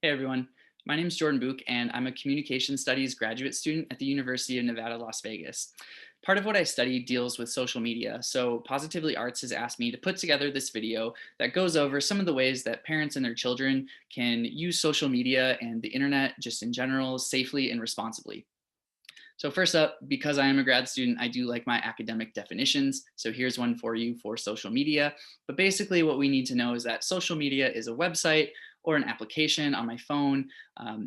Hey everyone, my name is Jordan Book and I'm a communication studies graduate student at the University of Nevada, Las Vegas. Part of what I study deals with social media, so Positively Arts has asked me to put together this video that goes over some of the ways that parents and their children can use social media and the internet just in general safely and responsibly. So first up, because I am a grad student, I do like my academic definitions. So here's one for you for social media. But basically what we need to know is that social media is a website or an application on my phone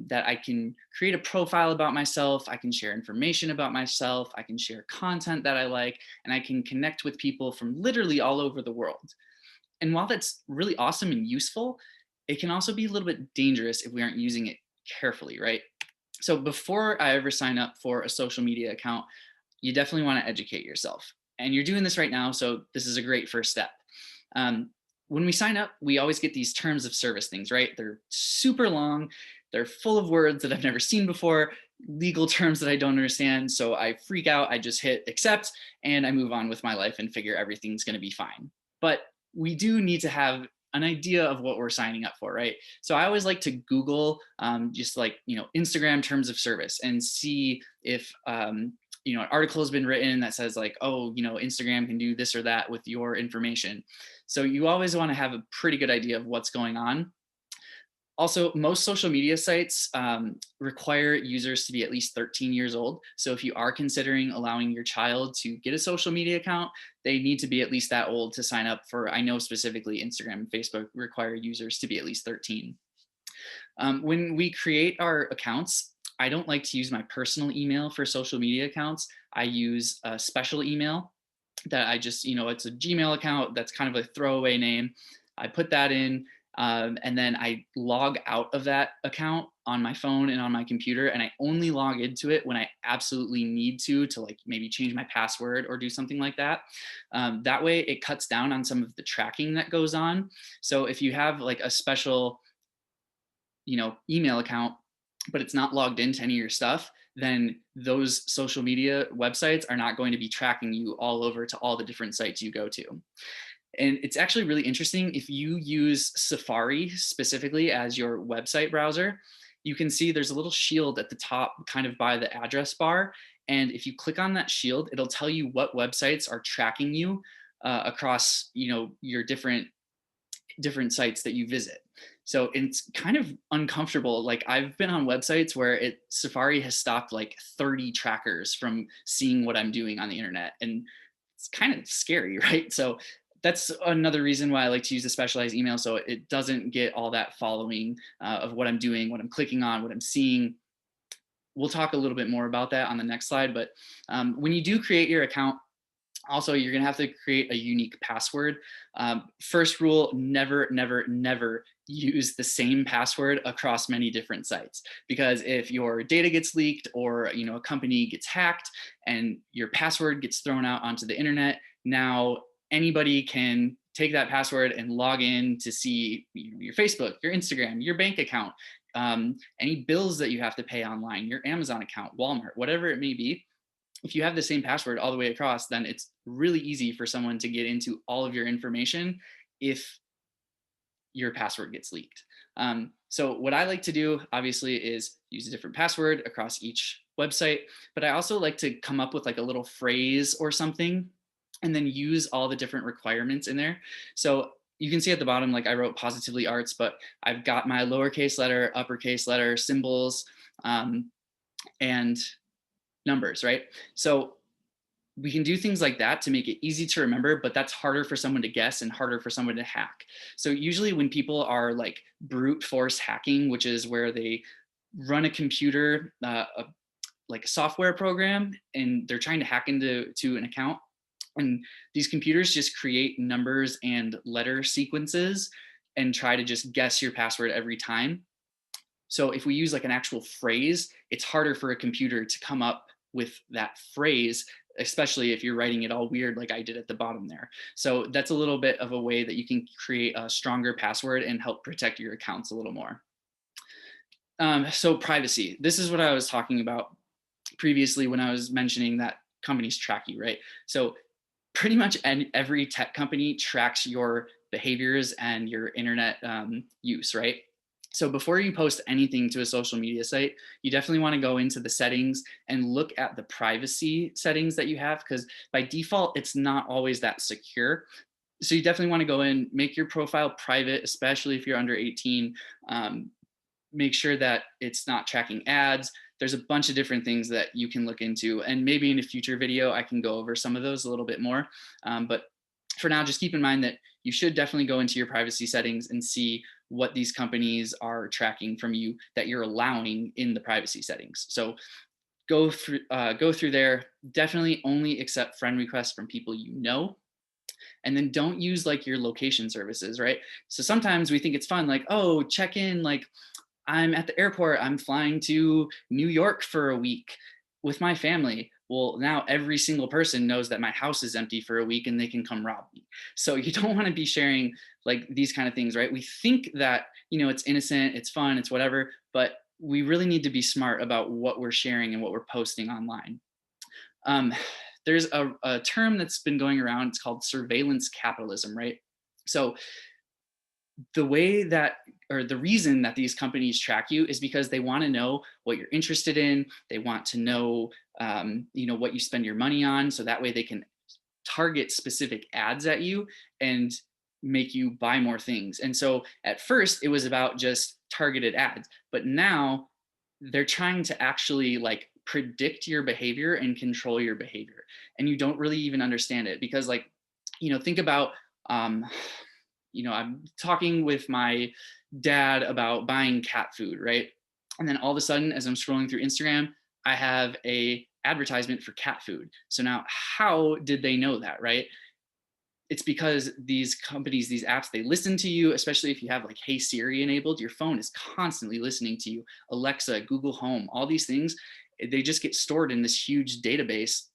that I can create a profile about myself. I can share information about myself. I can share content that I like, and I can connect with people from literally all over the world. And while that's really awesome and useful, it can also be a little bit dangerous if we aren't using it carefully, right? So before I ever sign up for a social media account, you definitely want to educate yourself. And you're doing this right now, so this is a great first step. Um, when we sign up, we always get these terms of service things, right? They're super long, they're full of words that I've never seen before, legal terms that I don't understand. So I freak out, I just hit accept, and I move on with my life and figure everything's going to be fine. But we do need to have an idea of what we're signing up for, right? So I always like to Google just like, Instagram terms of service and see if, an article has been written that says like, oh, Instagram can do this or that with your information. So you always want to have a pretty good idea of what's going on. Also, most social media sites require users to be at least 13 years old. So if you are considering allowing your child to get a social media account, they need to be at least that old to sign up for. I know specifically Instagram and Facebook require users to be at least 13. When we create our accounts, I don't like to use my personal email for social media accounts. I use a special email that I just, it's a Gmail account that's kind of a throwaway name. I put that in, and then I log out of that account on my phone and on my computer, and I only log into it when I absolutely need to like maybe change my password or do something like that. That way, it cuts down on some of the tracking that goes on. So if you have like a special, email account, but it's not logged into any of your stuff, then those social media websites are not going to be tracking you all over to all the different sites you go to. And it's actually really interesting if you use Safari specifically as your website browser, you can see there's a little shield at the top kind of by the address bar. And if you click on that shield, it'll tell you what websites are tracking you across, your different sites that you visit. So it's kind of uncomfortable. Like I've been on websites where Safari has stopped like 30 trackers from seeing what I'm doing on the internet. And it's kind of scary, right? So that's another reason why I like to use a specialized email so it doesn't get all that following of what I'm doing, what I'm clicking on, what I'm seeing. We'll talk a little bit more about that on the next slide. But when you do create your account, also, you're going to have to create a unique password. First rule, never, never, never use the same password across many different sites. Because if your data gets leaked or a company gets hacked and your password gets thrown out onto the internet, now anybody can take that password and log in to see your Facebook, your Instagram, your bank account, any bills that you have to pay online, your Amazon account, Walmart, whatever it may be. If you have the same password all the way across, then it's really easy for someone to get into all of your information if your password gets leaked. So what I like to do, obviously, is use a different password across each website, but I also like to come up with like a little phrase or something and then use all the different requirements in there. So you can see at the bottom, like I wrote Positively Arts, but I've got my lowercase letter, uppercase letter, symbols, and numbers, right? So we can do things like that to make it easy to remember, but that's harder for someone to guess and harder for someone to hack. So usually when people are like brute force hacking, which is where they run a computer, like a software program, and they're trying to hack into an account, and these computers just create numbers and letter sequences and try to just guess your password every time. So if we use like an actual phrase, it's harder for a computer to come up with that phrase, especially if you're writing it all weird like I did at the bottom there. So that's a little bit of a way that you can create a stronger password and help protect your accounts a little more. So privacy. This is what I was talking about previously when I was mentioning that companies track you, right? So pretty much every tech company tracks your behaviors and your internet use, right? So before you post anything to a social media site, you definitely want to go into the settings and look at the privacy settings that you have, because by default, it's not always that secure. So you definitely want to go in, make your profile private, especially if you're under 18. Um, Make sure that it's not tracking ads. There's a bunch of different things that you can look into. And maybe in a future video, I can go over some of those a little bit more. But for now, just keep in mind that you should definitely go into your privacy settings and see what these companies are tracking from you that you're allowing in the privacy settings. So go through there. Definitely only accept friend requests from people you know, and then don't use like your location services, right? So sometimes we think it's fun, like, oh, check in, like I'm at the airport, I'm flying to New York for a week with my family. Well, now every single person knows that my house is empty for a week and they can come rob me. So you don't want to be sharing like these kind of things, right? We think that, it's innocent, it's fun, it's whatever, but we really need to be smart about what we're sharing and what we're posting online. Um, there's a term that's been going around, it's called surveillance capitalism, right? So the way that, or the reason that these companies track you is because they want to know what you're interested in. They want to know, what you spend your money on. So that way they can target specific ads at you and make you buy more things. And so at first it was about just targeted ads, but now they're trying to actually like predict your behavior and control your behavior. And you don't really even understand it because like, think about, um, I'm talking with my dad about buying cat food, right? And then all of a sudden, as I'm scrolling through Instagram, I have a advertisement for cat food. So now how did they know that, right? It's because these companies, these apps, they listen to you, especially if you have like Hey Siri enabled. Your phone is constantly listening to you. Alexa, Google Home, all these things, they just get stored in this huge database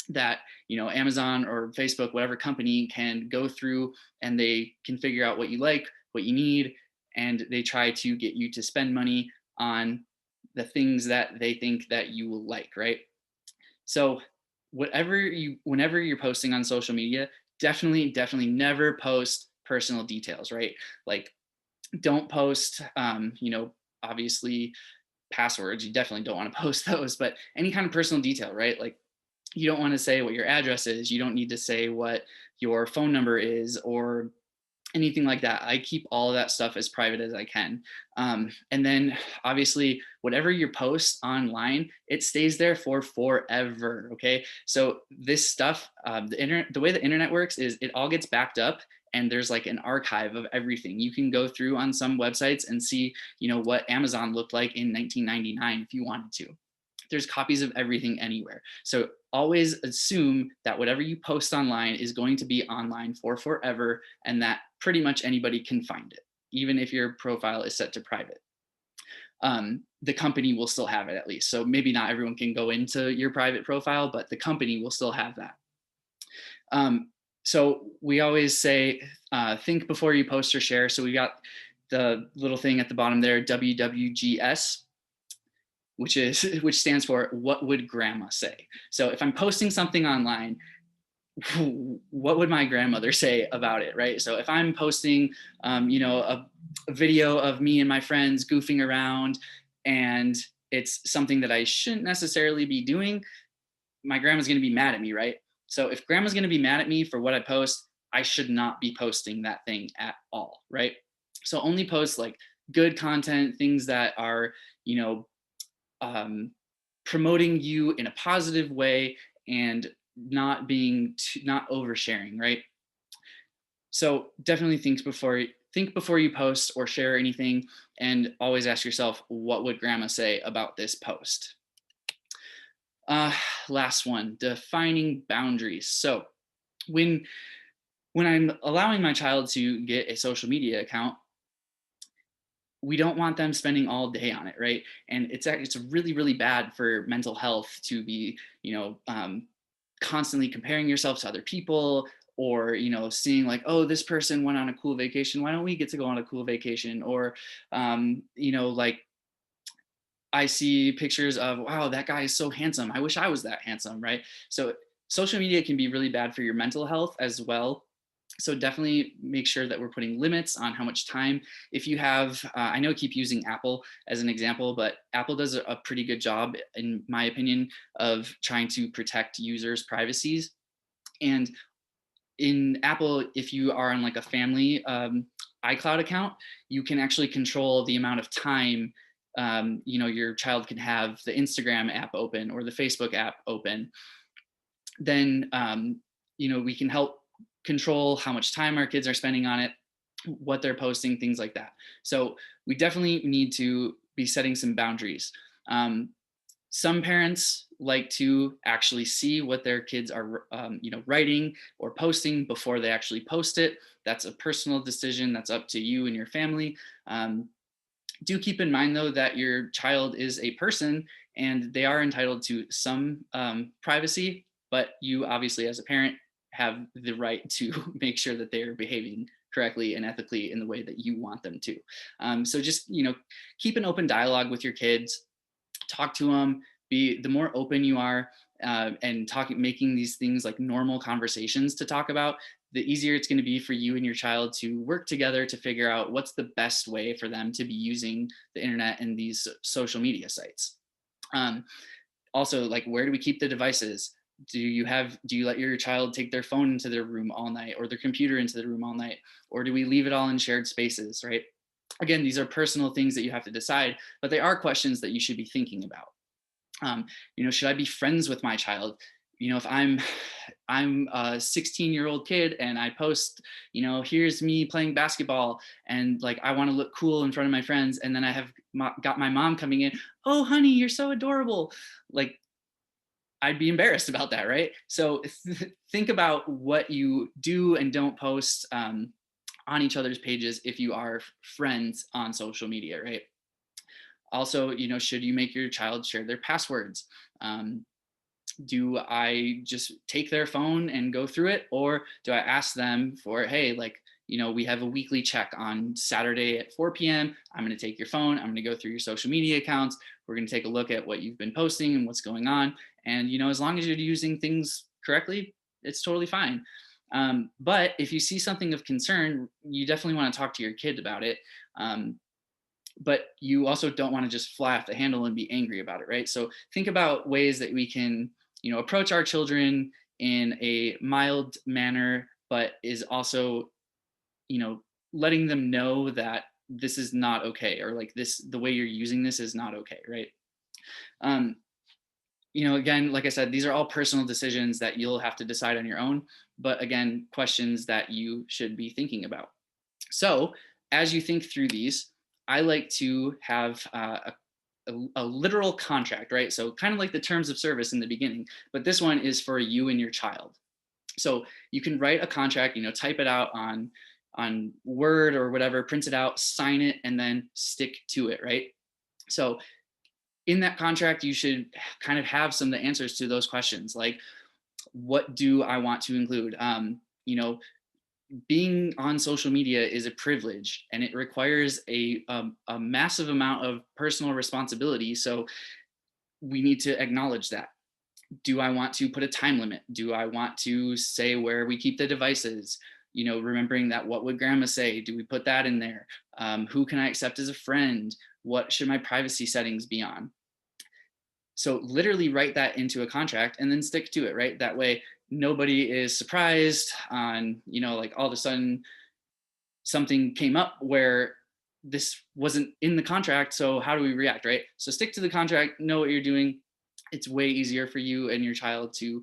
that, Amazon or Facebook, whatever company, can go through, and they can figure out what you like, what you need, and they try to get you to spend money on the things that they think that you will like, right? So whenever you're posting on social media, definitely never post personal details, right? Like don't post, obviously passwords. You definitely don't want to post those, but any kind of personal detail, right? Like you don't want to say what your address is. You don't need to say what your phone number is or anything like that. I keep all of that stuff as private as I can. And then obviously, whatever you post online, it stays there for forever. Okay. So this stuff, the way the internet works is it all gets backed up, and there's like an archive of everything. You can go through on some websites and see, what Amazon looked like in 1999 if you wanted to. There's copies of everything anywhere. So always assume that whatever you post online is going to be online for forever, and that pretty much anybody can find it, even if your profile is set to private. The company will still have it at least. So maybe not everyone can go into your private profile, but the company will still have that. So we always say, think before you post or share. So we got the little thing at the bottom there, WWGS, which stands for what would grandma say. So if I'm posting something online, what would my grandmother say about it, right? So if I'm posting, a video of me and my friends goofing around, and it's something that I shouldn't necessarily be doing, my grandma's going to be mad at me, right? So if grandma's going to be mad at me for what I post, I should not be posting that thing at all, right? So only post like good content, things that are, you know, promoting you in a positive way and not oversharing, right? So definitely think before you post or share anything, and always ask yourself, what would grandma say about this post? uh Last one, defining boundaries. So when I'm allowing my child to get a social media account, we don't want them spending all day on it, right? And it's really really bad for mental health to be, constantly comparing yourself to other people, or seeing like, oh, this person went on a cool vacation, why don't we get to go on a cool vacation? Or like I see pictures of, wow, that guy is so handsome, I wish I was that handsome, right? So social media can be really bad for your mental health as well. So definitely make sure that we're putting limits on how much time. If you have, I know I keep using Apple as an example, but Apple does a pretty good job, in my opinion, of trying to protect users' privacies. And in Apple, if you are on like a family iCloud account, you can actually control the amount of time your child can have the Instagram app open or the Facebook app open. Then we can help control how much time our kids are spending on it, what they're posting, things like that. So we definitely need to be setting some boundaries. Um, some parents like to actually see what their kids are writing or posting before they actually post it. That's a personal decision. That's up to you and your family. Do keep in mind though that your child is a person and they are entitled to some privacy, but you obviously as a parent have the right to make sure that they are behaving correctly and ethically in the way that you want them to. So just keep an open dialogue with your kids, talk to them. Be the more open you are, and making these things like normal conversations to talk about, the easier it's going to be for you and your child to work together to figure out what's the best way for them to be using the internet and these social media sites. Um, Also, like, where do we keep the devices? Do you let your child take their phone into their room all night or their computer into the room all night, or do we leave it all in shared spaces, right? Again, these are personal things that you have to decide, but they are questions that you should be thinking about. Should I be friends with my child? If I'm a 16-year-old kid and I post, here's me playing basketball, and like I want to look cool in front of my friends, and then I have got my mom coming in, oh honey, you're so adorable. Like, I'd be embarrassed about that, right? So think about what you do and don't post on each other's pages if you are friends on social media, right? Also, should you make your child share their passwords? Do I just take their phone and go through it? Or do I ask them for, hey, like, we have a weekly check on Saturday at 4 p.m. I'm going to take your phone. I'm going to go through your social media accounts. We're going to take a look at what you've been posting and what's going on. And, as long as you're using things correctly, it's totally fine. But if you see something of concern, you definitely want to talk to your kid about it. But you also don't want to just fly off the handle and be angry about it, right? So think about ways that we can, approach our children in a mild manner, but is also, letting them know that this is not okay, or like the way you're using this is not okay, right? Um, again, like I said, these are all personal decisions that you'll have to decide on your own, but again, questions that you should be thinking about. So as you think through these, I like to have a literal contract, right? So kind of like the terms of service in the beginning, but this one is for you and your child. So you can write a contract, type it out on Word or whatever, print it out, sign it, and then stick to it, right? So in that contract, you should kind of have some of the answers to those questions, like, what do I want to include? Being on social media is a privilege and it requires a massive amount of personal responsibility. So we need to acknowledge that. Do I want to put a time limit? Do I want to say where we keep the devices? Remembering that, what would grandma say? Do we put that in there? Who can I accept as a friend? What should my privacy settings be on? So literally write that into a contract and then stick to it, right? That way nobody is surprised on, like all of a sudden something came up where this wasn't in the contract. So how do we react, right? So stick to the contract, know what you're doing. It's way easier for you and your child to,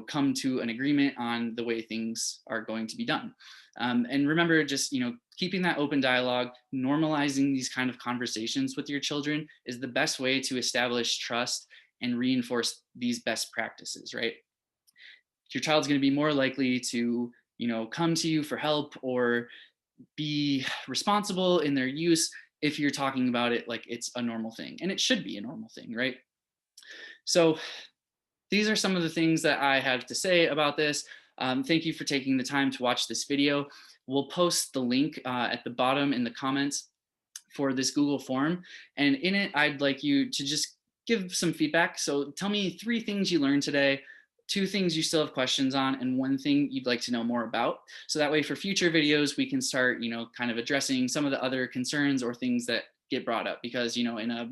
come to an agreement on the way things are going to be done. And remember, just, keeping that open dialogue, normalizing these kind of conversations with your children is the best way to establish trust and reinforce these best practices, right? Your child's going to be more likely to, come to you for help or be responsible in their use if you're talking about it like it's a normal thing. And it should be a normal thing, right? So these are some of the things that I have to say about this. Thank you for taking the time to watch this video. We'll post the link at the bottom in the comments for this Google form. And in it, I'd like you to just give some feedback. So tell me 3 things you learned today. two things you still have questions on, and one thing you'd like to know more about. So that way for future videos, we can start, kind of addressing some of the other concerns or things that get brought up, because, in a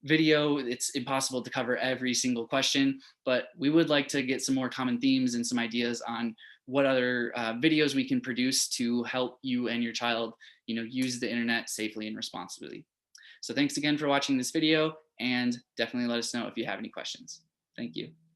video, it's impossible to cover every single question, but we would like to get some more common themes and some ideas on what other videos we can produce to help you and your child, use the internet safely and responsibly. So thanks again for watching this video, and definitely let us know if you have any questions. Thank you.